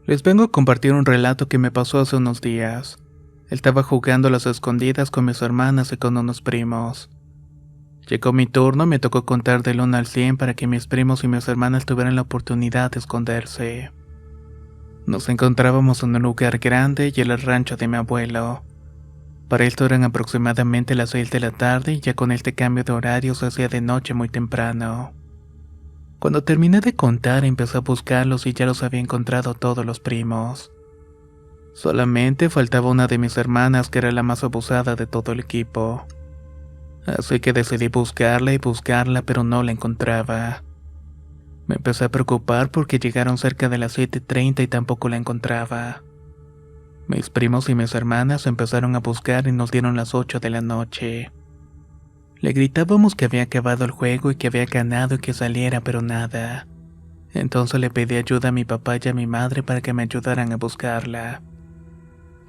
Les vengo a compartir un relato que me pasó hace unos días. Estaba jugando a las escondidas con mis hermanas y con unos primos. Llegó mi turno y me tocó contar del 1 al 100 para que mis primos y mis hermanas tuvieran la oportunidad de esconderse. Nos encontrábamos en un lugar grande y era el rancho de mi abuelo. Para esto eran aproximadamente las 6 de la tarde y ya con este cambio de horario se hacía de noche muy temprano. Cuando terminé de contar empecé a buscarlos y ya los había encontrado todos los primos. Solamente faltaba una de mis hermanas que era la más abusada de todo el equipo. Así que decidí buscarla y buscarla, pero no la encontraba. Me empecé a preocupar porque llegaron cerca de las 7:30 y tampoco la encontraba. Mis primos y mis hermanas empezaron a buscar y nos dieron las 8 de la noche. Le gritábamos que había acabado el juego y que había ganado y que saliera, pero nada. Entonces le pedí ayuda a mi papá y a mi madre para que me ayudaran a buscarla.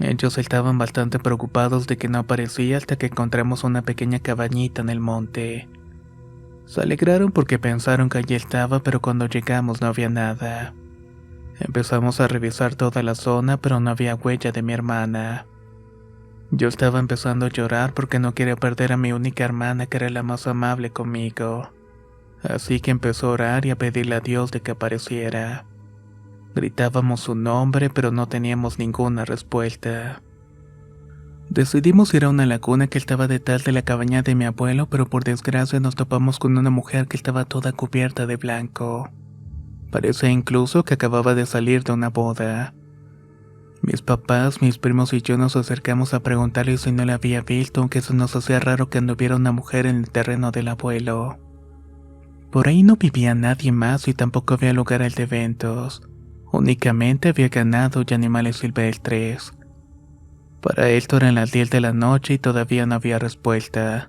Ellos estaban bastante preocupados de que no aparecía hasta que encontramos una pequeña cabañita en el monte. Se alegraron porque pensaron que allí estaba, pero cuando llegamos no había nada. Empezamos a revisar toda la zona, pero no había huella de mi hermana. Yo estaba empezando a llorar porque no quería perder a mi única hermana que era la más amable conmigo. Así que empezó a orar y a pedirle a Dios de que apareciera. Gritábamos su nombre, pero no teníamos ninguna respuesta. Decidimos ir a una laguna que estaba detrás de la cabaña de mi abuelo, pero por desgracia nos topamos con una mujer que estaba toda cubierta de blanco. Parecía incluso que acababa de salir de una boda. Mis papás, mis primos y yo nos acercamos a preguntarle si no la había visto, aunque se nos hacía raro que anduviera una mujer en el terreno del abuelo. Por ahí no vivía nadie más y tampoco había lugar de eventos. Únicamente había ganado y animales silvestres. Para esto eran las 10 de la noche y todavía no había respuesta.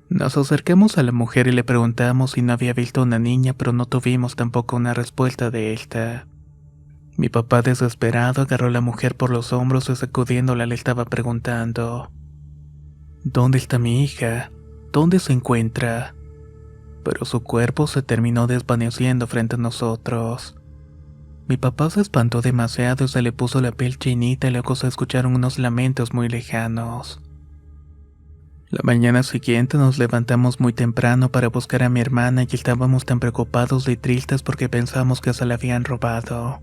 Nos acercamos a la mujer y le preguntamos si no había visto una niña, pero no tuvimos tampoco una respuesta de esta. Mi papá, desesperado, agarró a la mujer por los hombros y sacudiéndola le estaba preguntando: ¿Dónde está mi hija? ¿Dónde se encuentra? Pero su cuerpo se terminó desvaneciendo frente a nosotros. Mi papá se espantó demasiado y se le puso la piel chinita y luego se escucharon unos lamentos muy lejanos. La mañana siguiente nos levantamos muy temprano para buscar a mi hermana y estábamos tan preocupados y tristes porque pensamos que se la habían robado,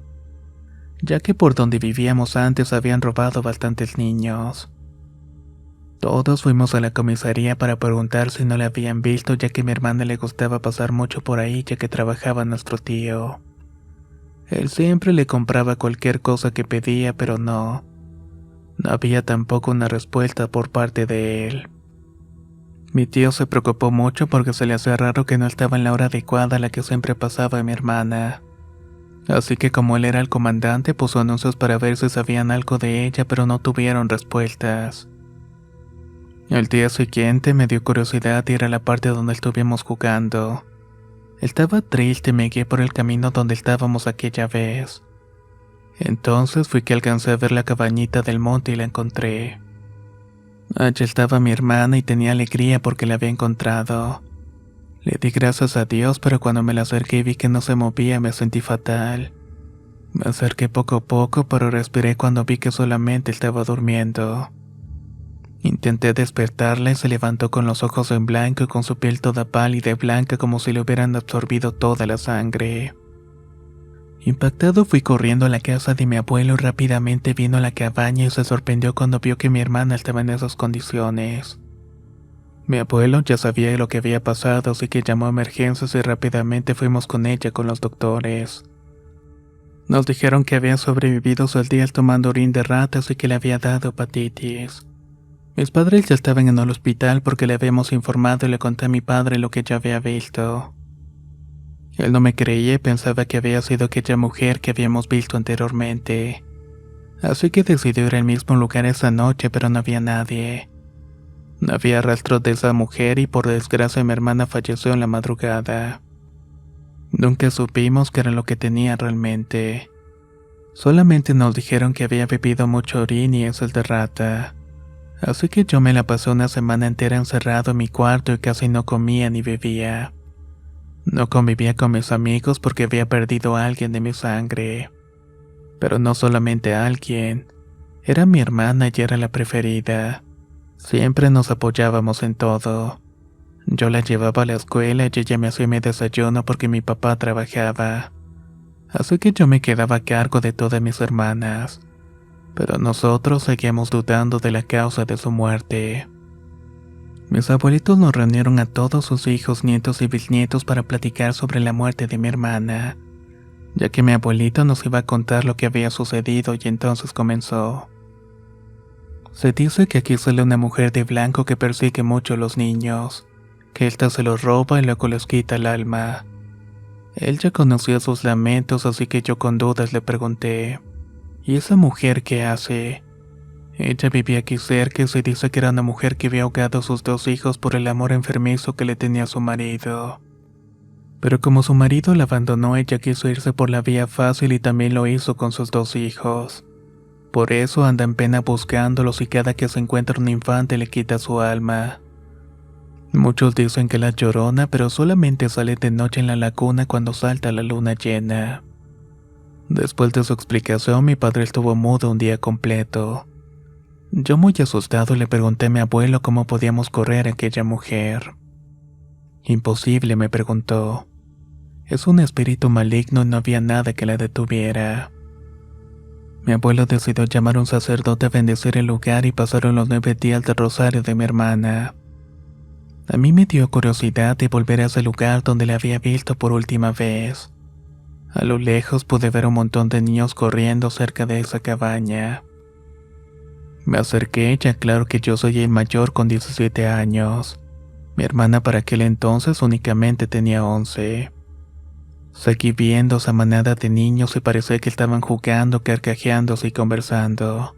ya que por donde vivíamos antes habían robado bastantes niños. Todos fuimos a la comisaría para preguntar si no la habían visto, ya que a mi hermana le gustaba pasar mucho por ahí ya que trabajaba nuestro tío. Él siempre le compraba cualquier cosa que pedía, pero no había tampoco una respuesta por parte de él. Mi tío se preocupó mucho porque se le hacía raro que no estaba en la hora adecuada a la que siempre pasaba mi hermana. Así que como él era el comandante, puso anuncios para ver si sabían algo de ella, pero no tuvieron respuestas. El día siguiente me dio curiosidad ir a la parte donde estuvimos jugando. Estaba triste y me guié por el camino donde estábamos aquella vez. Entonces fui que alcancé a ver la cabañita del monte y la encontré. Allí estaba mi hermana y tenía alegría porque la había encontrado. Le di gracias a Dios, pero cuando me la acerqué y vi que no se movía me sentí fatal. Me acerqué poco a poco, pero respiré cuando vi que solamente estaba durmiendo. Intenté despertarla y se levantó con los ojos en blanco y con su piel toda pálida y blanca como si le hubieran absorbido toda la sangre. Impactado fui corriendo a la casa de mi abuelo y rápidamente vino a la cabaña y se sorprendió cuando vio que mi hermana estaba en esas condiciones. Mi abuelo ya sabía lo que había pasado, así que llamó a emergencias y rápidamente fuimos con ella con los doctores. Nos dijeron que había sobrevivido 6 días tomando orín de ratas y que le había dado hepatitis. Mis padres ya estaban en el hospital porque le habíamos informado y le conté a mi padre lo que ya había visto. Él no me creía y pensaba que había sido aquella mujer que habíamos visto anteriormente. Así que decidió ir al mismo lugar esa noche, pero no había nadie. No había rastro de esa mujer y por desgracia mi hermana falleció en la madrugada. Nunca supimos qué era lo que tenía realmente. Solamente nos dijeron que había bebido mucho orín y heces de rata. Así que yo me la pasé una semana entera encerrado en mi cuarto y casi no comía ni bebía. No convivía con mis amigos porque había perdido a alguien de mi sangre. Pero no solamente alguien, era mi hermana y era la preferida. Siempre nos apoyábamos en todo. Yo la llevaba a la escuela y ella me hacía mi desayuno porque mi papá trabajaba. Así que yo me quedaba a cargo de todas mis hermanas. Pero nosotros seguíamos dudando de la causa de su muerte. Mis abuelitos nos reunieron a todos sus hijos, nietos y bisnietos para platicar sobre la muerte de mi hermana, ya que mi abuelito nos iba a contar lo que había sucedido y entonces comenzó. Se dice que aquí sale una mujer de blanco que persigue mucho a los niños, que ésta se los roba y luego les quita el alma. Él ya conocía sus lamentos, así que yo con dudas le pregunté, ¿y esa mujer qué hace? Ella vivía aquí cerca y se dice que era una mujer que había ahogado a sus 2 hijos por el amor enfermizo que le tenía a su marido. Pero como su marido la abandonó, ella quiso irse por la vía fácil y también lo hizo con sus 2 hijos. Por eso anda en pena buscándolos y cada que se encuentra un infante le quita su alma. Muchos dicen que la Llorona, pero solamente sale de noche en la laguna cuando salta la luna llena. Después de su explicación, mi padre estuvo mudo un día completo. Yo muy asustado le pregunté a mi abuelo cómo podíamos correr a aquella mujer. Imposible, me preguntó. Es un espíritu maligno y no había nada que la detuviera. Mi abuelo decidió llamar a un sacerdote a bendecir el lugar y pasaron los 9 días del rosario de mi hermana. A mí me dio curiosidad de volver a ese lugar donde la había visto por última vez. A lo lejos pude ver un montón de niños corriendo cerca de esa cabaña. Me acerqué, ya claro que yo soy el mayor con 17 años. Mi hermana para aquel entonces únicamente tenía 11. Seguí viendo esa manada de niños y parecía que estaban jugando, carcajeándose y conversando.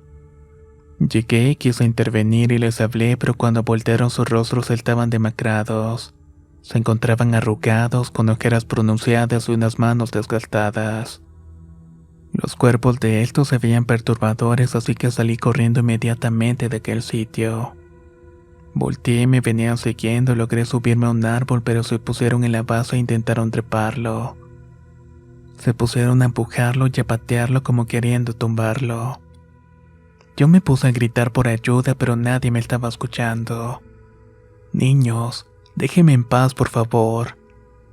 Llegué y quise intervenir y les hablé, pero cuando voltearon sus rostros estaban demacrados. Se encontraban arrugados, con ojeras pronunciadas y unas manos desgastadas. Los cuerpos de estos se veían perturbadores, así que salí corriendo inmediatamente de aquel sitio. Volteé y me venían siguiendo, logré subirme a un árbol, pero se pusieron en la base e intentaron treparlo. Se pusieron a empujarlo y a patearlo como queriendo tumbarlo. Yo me puse a gritar por ayuda, pero nadie me estaba escuchando. Niños, déjenme en paz, por favor.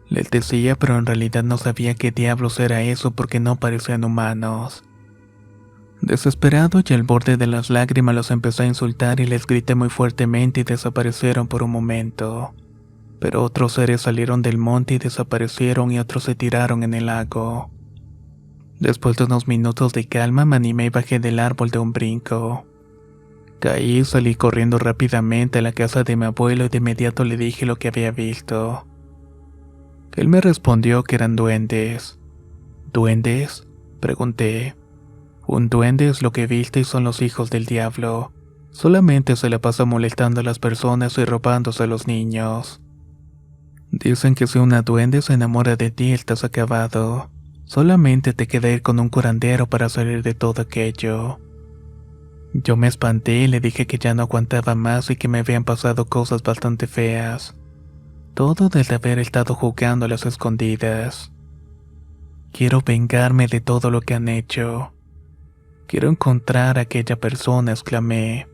Les decía, pero en realidad no sabía qué diablos era eso porque no parecían humanos. Desesperado y al borde de las lágrimas los empecé a insultar y les grité muy fuertemente y desaparecieron por un momento. Pero otros seres salieron del monte y desaparecieron y otros se tiraron en el lago. Después de unos minutos de calma me animé y bajé del árbol de un brinco. Caí y salí corriendo rápidamente a la casa de mi abuelo y de inmediato le dije lo que había visto. Él me respondió que eran duendes. ¿Duendes?, pregunté. Un duende es lo que viste y son los hijos del diablo. Solamente se la pasa molestando a las personas y robándose a los niños. Dicen que si una duende se enamora de ti, estás acabado. Solamente te queda ir con un curandero para salir de todo aquello. Yo me espanté y le dije que ya no aguantaba más y que me habían pasado cosas bastante feas. Todo desde haber estado jugando a las escondidas. Quiero vengarme de todo lo que han hecho. Quiero encontrar a aquella persona, exclamé.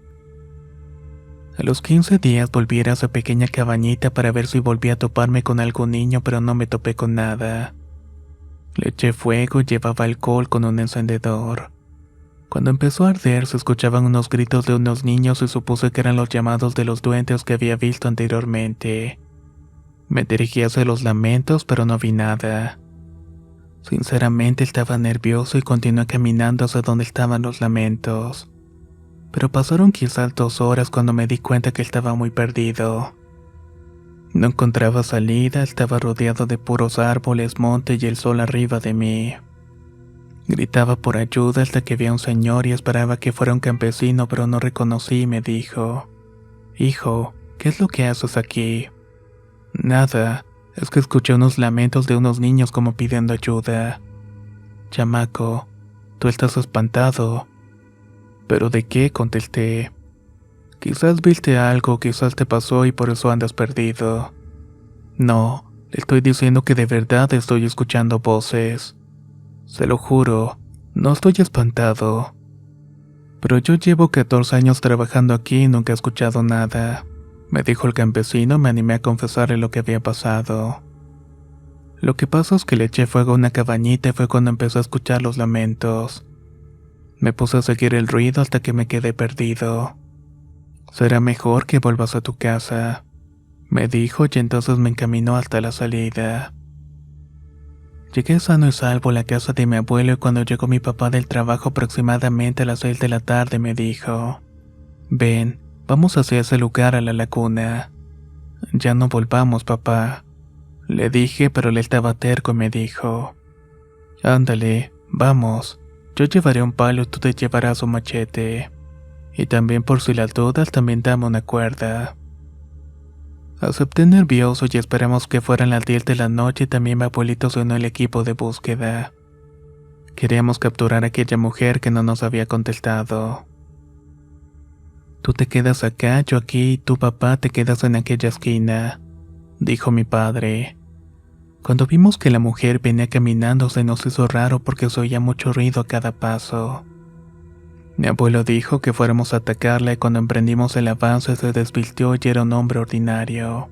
A los 15 días volví a ir a esa pequeña cabañita para ver si volví a toparme con algún niño, pero no me topé con nada. Le eché fuego y llevaba alcohol con un encendedor. Cuando empezó a arder se escuchaban unos gritos de unos niños y supuse que eran los llamados de los duendes que había visto anteriormente. Me dirigí hacia los lamentos, pero no vi nada. Sinceramente estaba nervioso y continué caminando hacia donde estaban los lamentos. Pero pasaron quizás 2 horas cuando me di cuenta que estaba muy perdido. No encontraba salida, estaba rodeado de puros árboles, monte y el sol arriba de mí. Gritaba por ayuda hasta que vi a un señor y esperaba que fuera un campesino, pero no reconocí y me dijo: «Hijo, ¿qué es lo que haces aquí?» «Nada, es que escuché unos lamentos de unos niños como pidiendo ayuda». «Chamaco, tú estás espantado». «¿Pero de qué?», contesté. «Quizás viste algo, quizás te pasó y por eso andas perdido». «No, le estoy diciendo que de verdad estoy escuchando voces. Se lo juro, No estoy espantado. Pero yo llevo 14 años trabajando aquí y nunca he escuchado nada, me dijo el campesino. Me animé a confesarle lo que había pasado. Lo que pasa es que le eché fuego a una cabañita y fue cuando empecé a escuchar los lamentos. Me puse a seguir el ruido hasta que me quedé perdido. Será mejor que vuelvas a tu casa, me dijo, y entonces me encaminó hasta la salida. Llegué sano y salvo a la casa de mi abuelo y cuando llegó mi papá del trabajo aproximadamente a las 6 de la tarde me dijo: ven, vamos hacia ese lugar, a la laguna. Ya no volvamos, papá, le dije, pero él estaba terco y me dijo: ándale, vamos, yo llevaré un palo y tú te llevarás un machete. Y también por si las dudas, también dame una cuerda. Acepté nervioso y esperamos que fueran las 10 de la noche y también mi abuelito se unió al equipo de búsqueda. Queríamos capturar a aquella mujer que no nos había contestado. Tú te quedas acá, yo aquí y tu papá te quedas en aquella esquina, dijo mi padre. Cuando vimos que la mujer venía caminando se nos hizo raro porque se oía mucho ruido a cada paso. Mi abuelo dijo que fuéramos a atacarla y cuando emprendimos el avance se desvistió y era un hombre ordinario.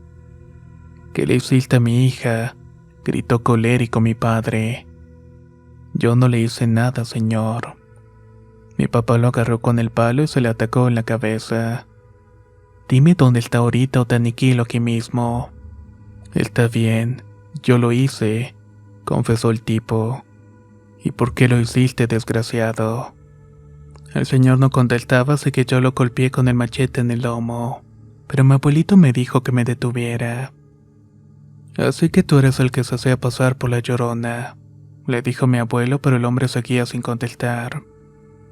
¿Qué le hiciste a mi hija?, gritó colérico mi padre. Yo no le hice nada, señor. Mi papá lo agarró con el palo y se le atacó en la cabeza. Dime dónde está ahorita o te aniquilo aquí mismo. Está bien, yo lo hice, confesó el tipo. ¿Y por qué lo hiciste, desgraciado? El señor no contestaba, así que yo lo golpeé con el machete en el lomo, pero mi abuelito me dijo que me detuviera. Así que tú eres el que se hacía pasar por la llorona, le dijo mi abuelo, pero el hombre seguía sin contestar.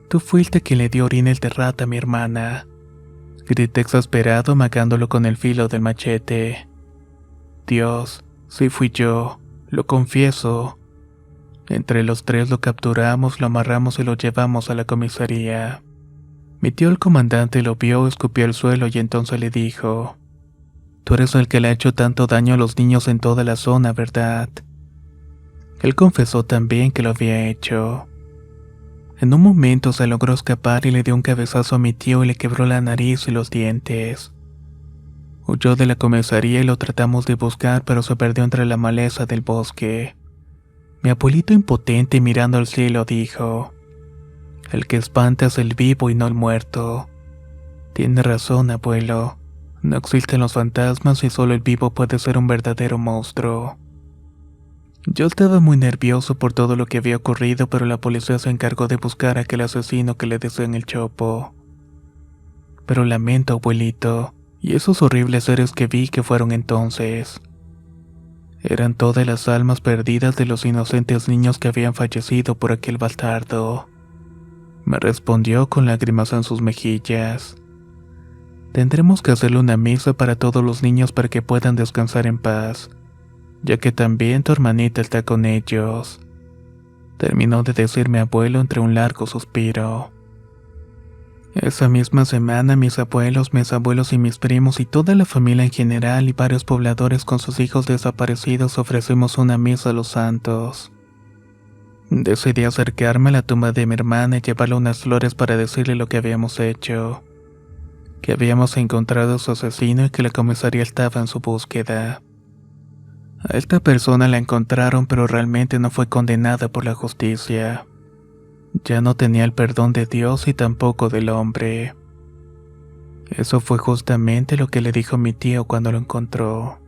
Tú fuiste quien le dio orina de rata a mi hermana, grité exasperado, magándolo con el filo del machete. Dios, sí fui yo, lo confieso. Entre los tres lo capturamos, lo amarramos y lo llevamos a la comisaría. Mi tío el comandante lo vio, escupió al suelo y entonces le dijo: tú eres el que le ha hecho tanto daño a los niños en toda la zona, ¿verdad? Él confesó también que lo había hecho. En un momento se logró escapar y le dio un cabezazo a mi tío y le quebró la nariz y los dientes. Huyó de la comisaría y lo tratamos de buscar, pero se perdió entre la maleza del bosque. Mi abuelito impotente mirando al cielo dijo: el que espanta es el vivo y no el muerto. Tiene razón, abuelo. No existen los fantasmas y solo el vivo puede ser un verdadero monstruo. Yo estaba muy nervioso por todo lo que había ocurrido, pero la policía se encargó de buscar a aquel asesino que le decían el Chopo. Pero lamento, abuelito, y esos horribles seres que vi que fueron entonces. Eran todas las almas perdidas de los inocentes niños que habían fallecido por aquel bastardo. Me respondió con lágrimas en sus mejillas. Tendremos que hacerle una misa para todos los niños para que puedan descansar en paz, ya que también tu hermanita está con ellos. Terminó de decir mi abuelo entre un largo suspiro. Esa misma semana mis abuelos, mis abuelos y mis primos y toda la familia en general y varios pobladores con sus hijos desaparecidos ofrecimos una misa a los santos. Decidí acercarme a la tumba de mi hermana y llevarle unas flores para decirle lo que habíamos hecho, que habíamos encontrado a su asesino y que la comisaría estaba en su búsqueda. A esta persona la encontraron, pero realmente no fue condenada por la justicia. Ya no tenía el perdón de Dios y tampoco del hombre. Eso fue justamente lo que le dijo mi tío cuando lo encontró.